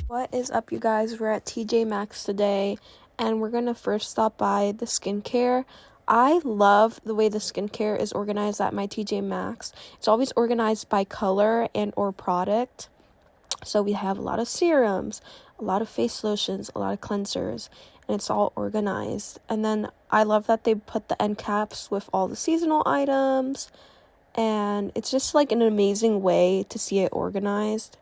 What is up, you guys? We're at TJ Maxx today, and we're gonna first stop by the skincare. I love the way the skincare is organized at my TJ Maxx. It's always organized by color and or product. So we have a lot of serums, a lot of face lotions, a lot of cleansers, and it's all organized. And then I love that they put the end caps with all the seasonal items, and it's just like an amazing way to see it organized.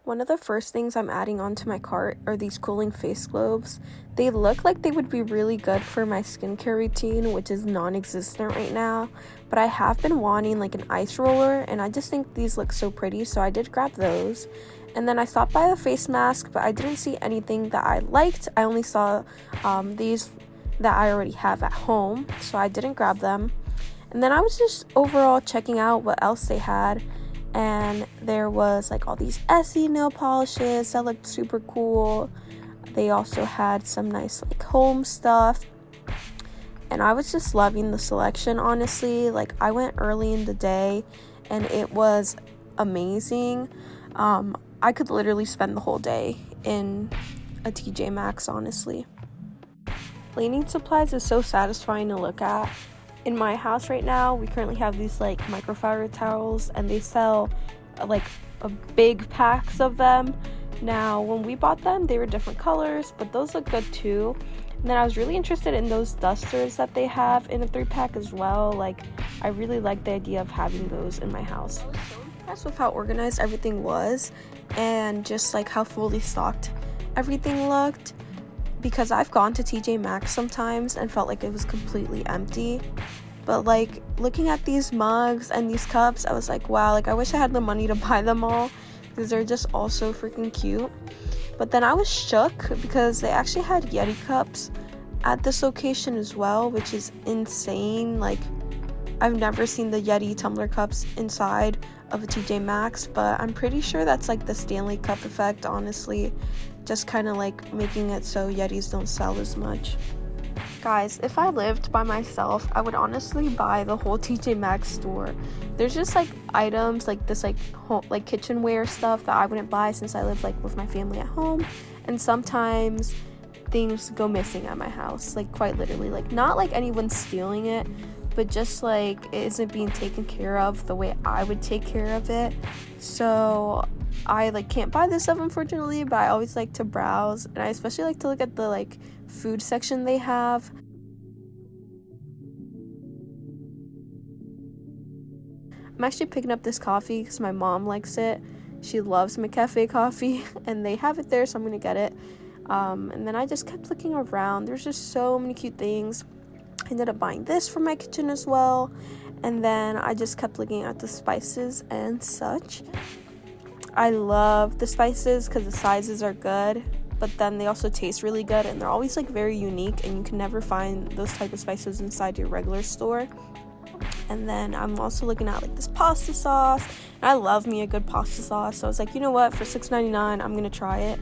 One of the first things I'm adding onto my cart are these cooling face globes. They look like they would be really good for my skincare routine, which is non-existent right now. But I have been wanting like an ice roller, and I just think these look so pretty, so I did grab those. And then I stopped by the face mask, but I didn't see anything that I liked. I only saw these that I already have at home, so I didn't grab them. And then I was just overall checking out what else they had. And there was like all these Essie nail polishes that looked super cool. They also had some nice like home stuff, and I was just loving the selection, honestly. Like, I went early in the day and it was amazing. I could literally spend the whole day in a TJ Maxx, honestly. Cleaning supplies is so satisfying to look at. In my house right now, we currently have these like microfiber towels, and they sell like a big packs of them. Now, when we bought them, they were different colors, but those look good too. And then I was really interested in those dusters that they have in a 3-pack as well. Like, I really like the idea of having those in my house. I was so impressed with how organized everything was, and just like how fully stocked everything looked. Because I've gone to TJ Maxx sometimes and felt like it was completely empty. But like, looking at these mugs and these cups, I was like, wow, like I wish I had the money to buy them all, because they're just all so freaking cute. But then I was shook because they actually had Yeti cups at this location as well, which is insane. Like, I've never seen the Yeti tumbler cups inside of a TJ Maxx, but I'm pretty sure that's like the Stanley Cup effect, honestly. Just kind of like making it so Yetis don't sell as much. Guys, if I lived by myself, I would honestly buy the whole TJ Maxx store. There's just like items like this, like home, like kitchenware stuff that I wouldn't buy since I live like with my family at home. And sometimes things go missing at my house, like quite literally. Like, not like anyone's stealing it, but just like it isn't being taken care of the way I would take care of it. So I like can't buy this stuff, unfortunately, but I always like to browse, and I especially like to look at the like food section they have. I'm actually picking up this coffee because my mom likes it. She loves McCafe coffee, and they have it there, so I'm gonna get it. And then I just kept looking around. There's just so many cute things. I ended up buying this for my kitchen as well, and then I just kept looking at the spices and such. I love the spices because the sizes are good, but then they also taste really good, and they're always like very unique, and you can never find those type of spices inside your regular store. And then I'm also looking at like this pasta sauce, and I love me a good pasta sauce, so I was like, you know what, for $6.99 I'm gonna try it.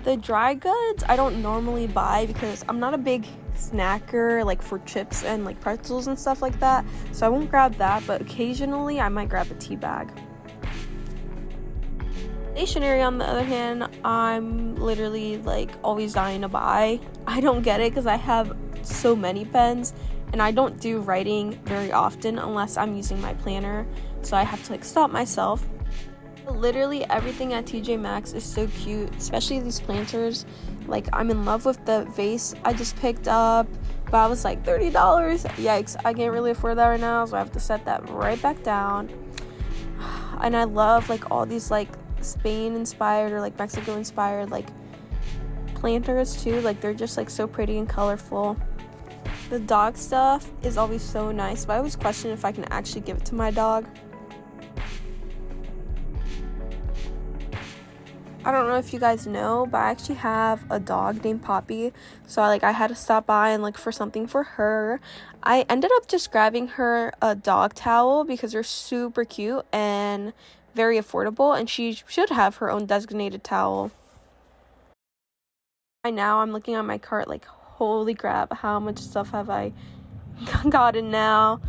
The dry goods I don't normally buy because I'm not a big snacker like for chips and like pretzels and stuff like that, so I won't grab that, but occasionally I might grab a tea bag. Stationery, on the other hand, I'm literally like always dying to buy. I don't get it because I have so many pens, and I don't do writing very often unless I'm using my planner, so I have to like stop myself. Literally everything at TJ Maxx is so cute, especially these planters. Like, I'm in love with the vase I just picked up, but I was like, $30, yikes, I can't really afford that right now, so I have to set that right back down. And I love like all these like Spain inspired or like Mexico inspired like planters too. Like, they're just like so pretty and colorful. The dog stuff is always so nice, but I always question if I can actually give it to my dog. I don't know if you guys know, but I actually have a dog named Poppy, so I had to stop by and look for something for her. I ended up just grabbing her a dog towel because they're super cute and very affordable, and she should have her own designated towel. Right now, I'm looking at my cart like, holy crap, how much stuff have I gotten now?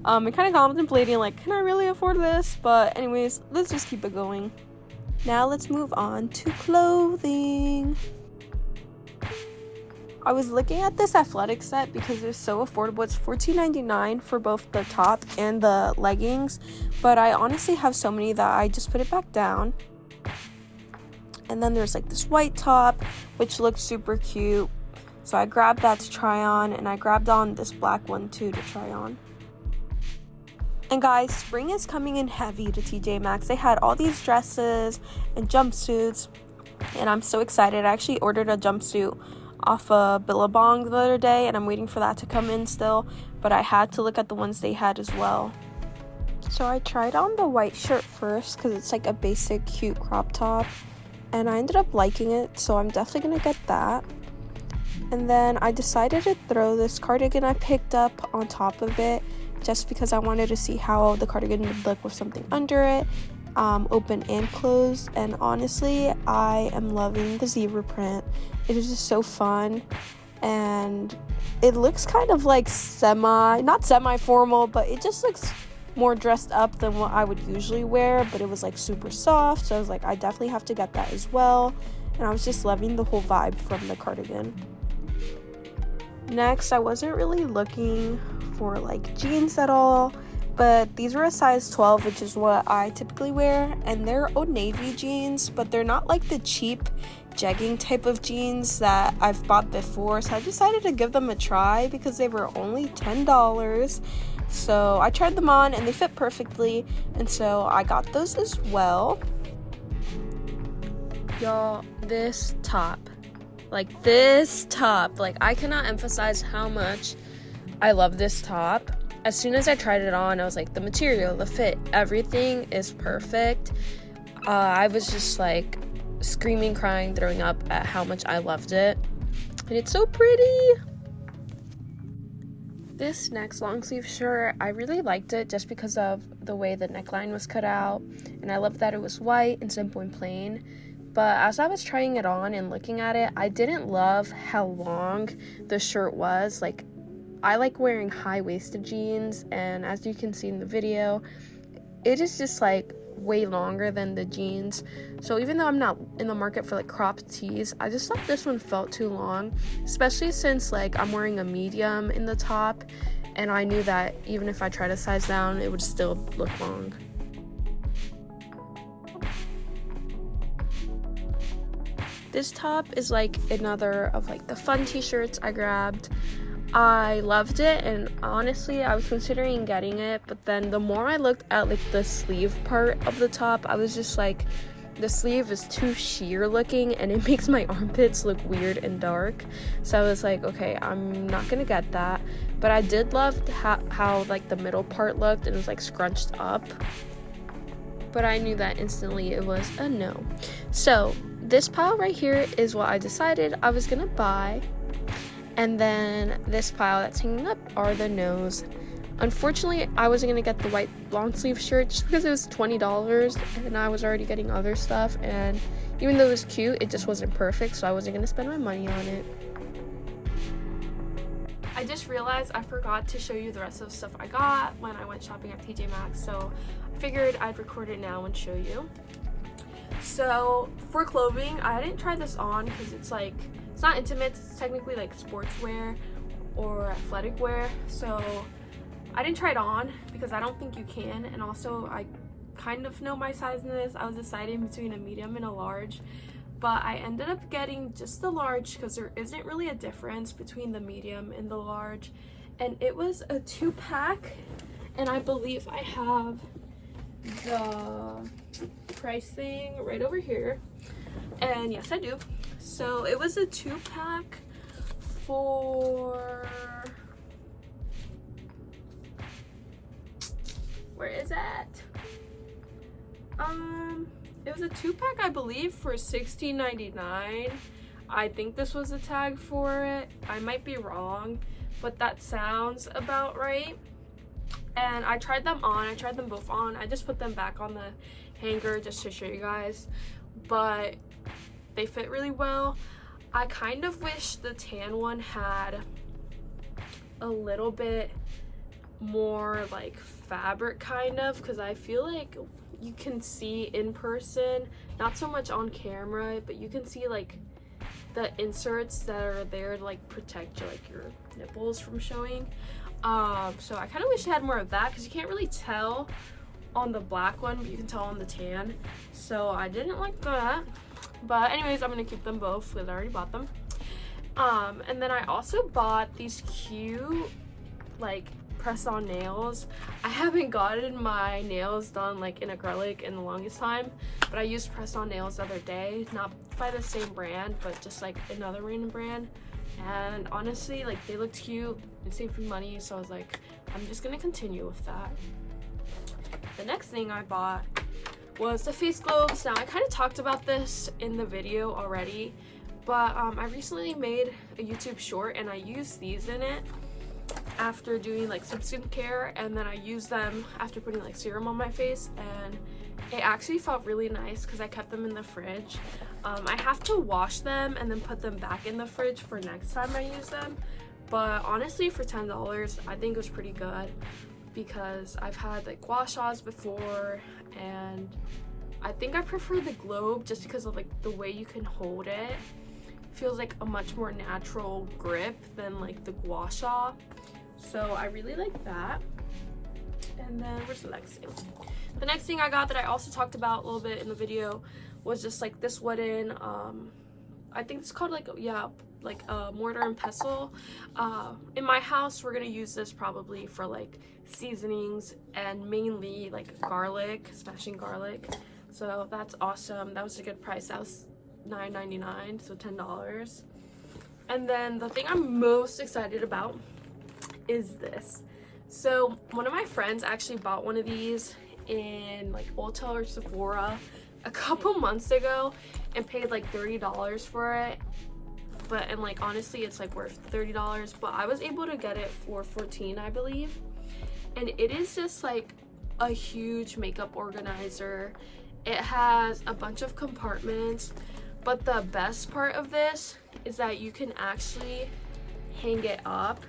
I'm kind of contemplating, like, can I really afford this? But anyways, let's just keep it going. Now let's move on to clothing. I was looking at this athletic set because they're so affordable. It's $14.99 for both the top and the leggings, but I honestly have so many that I just put it back down. And then there's like this white top, which looks super cute, so I grabbed that to try on, and I grabbed on this black one too to try on. And guys, spring is coming in heavy to TJ Maxx. They had all these dresses and jumpsuits, and I'm so excited. I actually ordered a jumpsuit off of Billabong the other day, and I'm waiting for that to come in still, but I had to look at the ones they had as well. So I tried on the white shirt first because it's like a basic cute crop top, and I ended up liking it, so I'm definitely gonna get that. And then I decided to throw this cardigan I picked up on top of it just because I wanted to see how the cardigan would look with something under it, open and closed. And honestly, I am loving the zebra print. It is just so fun, and it looks kind of like not semi-formal, but it just looks more dressed up than what I would usually wear. But it was like super soft, so I was like, I definitely have to get that as well. And I was just loving the whole vibe from the cardigan. Next, I wasn't really looking for like jeans at all, but these were a size 12, which is what I typically wear, and they're Old Navy jeans, but they're not like the cheap jegging type of jeans that I've bought before, so I decided to give them a try because they were only $10. So I tried them on and they fit perfectly, and so I got those as well. Y'all, this top, I cannot emphasize how much I love this top. As soon as I tried it on, I was like, the material, the fit, everything is perfect. I was just like screaming, crying, throwing up at how much I loved it. And it's so pretty. This next long sleeve shirt, I really liked it just because of the way the neckline was cut out, and I loved that it was white and simple and plain. But as I was trying it on and looking at it, I didn't love how long the shirt was. Like, I like wearing high-waisted jeans, and as you can see in the video, it is just like way longer than the jeans. So even though I'm not in the market for like cropped tees, I just thought this one felt too long, especially since like I'm wearing a medium in the top, and I knew that even if I tried to size down, it would still look long. This top is like another of like the fun t-shirts I grabbed. I loved it, and honestly I was considering getting it, but then the more I looked at like the sleeve part of the top, I was just like, the sleeve is too sheer looking and it makes my armpits look weird and dark. So I was like, okay, I'm not gonna get that. But I did love how like the middle part looked, and it was like scrunched up, but I knew that instantly it was a no. So this pile right here is what I decided I was gonna buy. And then this pile that's hanging up are the no's. Unfortunately, I wasn't going to get the white long sleeve shirt just because it was $20, and I was already getting other stuff, and even though it was cute, it just wasn't perfect, so I wasn't going to spend my money on it. I just realized I forgot to show you the rest of the stuff I got when I went shopping at TJ Maxx, so I figured I'd record it now and show you. So for clothing, I didn't try this on because it's not intimate, it's technically like sportswear or athletic wear, so I didn't try it on because I don't think you can, and also I kind of know my size in this. I was deciding between a medium and a large, but I ended up getting just the large because there isn't really a difference between the medium and the large, and it was a 2-pack, and I believe I have the pricing right over here, and yes I do. So it was a 2-pack for, where is that? It was a 2-pack, I believe, for $16.99. I think this was a tag for it. I might be wrong, but that sounds about right. And I tried them on. I tried them both on. I just put them back on the hanger just to show you guys, but they fit really well. I kind of wish the tan one had a little bit more like fabric kind of, because I feel like you can see in person, not so much on camera, but you can see like the inserts that are there to like protect your nipples from showing. So I kind of wish I had more of that, because you can't really tell on the black one, but you can tell on the tan. So I didn't like that. But anyways, I'm gonna keep them both because I already bought them. And then I also bought these cute like press-on nails. I haven't gotten my nails done like in acrylic in the longest time, but I used press-on nails the other day, not by the same brand, but just like another random brand. And honestly, like, they looked cute and saved me money, so I was like, I'm just gonna continue with that. The next thing I bought was the face globes. Now, I kind of talked about this in the video already, but I recently made a YouTube short and I used these in it after doing like some skincare, and then I used them after putting like serum on my face, and it actually felt really nice because I kept them in the fridge. I have to wash them and then put them back in the fridge for next time I use them, but honestly for $10 I think it was pretty good, because I've had like wash-offs before and I think I prefer the globe just because of like the way you can hold it. Feels like a much more natural grip than like the gua sha, so I really like that. And then where's the next thing? The next thing I got that I also talked about a little bit in the video was just like this wooden I think it's called like a mortar and pestle. In my house we're gonna use this probably for like seasonings and mainly like garlic, smashing garlic, so that's awesome. That was a good price. That was $9.99, so $10. And then the thing I'm most excited about is this. So one of my friends actually bought one of these in like Ulta or Sephora a couple months ago and paid like $30 for it, and like honestly it's like worth $30, but I was able to get it for $14, I believe. And it is just like a huge makeup organizer. It has a bunch of compartments, but the best part of this is that you can actually hang it up.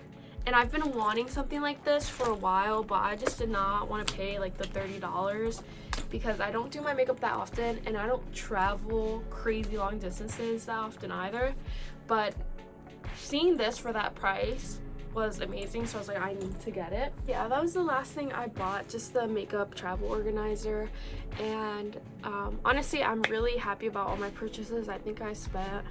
And I've been wanting something like this for a while, but I just did not want to pay like the $30 because I don't do my makeup that often and I don't travel crazy long distances that often either. But seeing this for that price was amazing, so I was like, I need to get it. Yeah, that was the last thing I bought, just the makeup travel organizer. And honestly, I'm really happy about all my purchases. I think I spent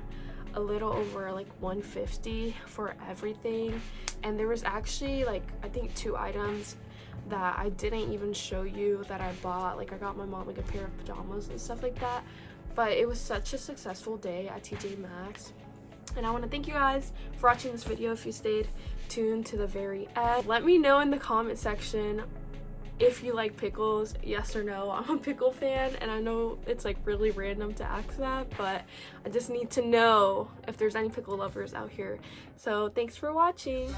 a little over like $150 for everything, and there was actually like I think 2 items that I didn't even show you that I bought. Like I got my mom like a pair of pajamas and stuff like that. But it was such a successful day at TJ Maxx, and I want to thank you guys for watching this video. If you stayed tuned to the very end, let me know in the comment section if you like pickles, yes or no. I'm a pickle fan, and I know it's like really random to ask that, but I just need to know if there's any pickle lovers out here. So thanks for watching.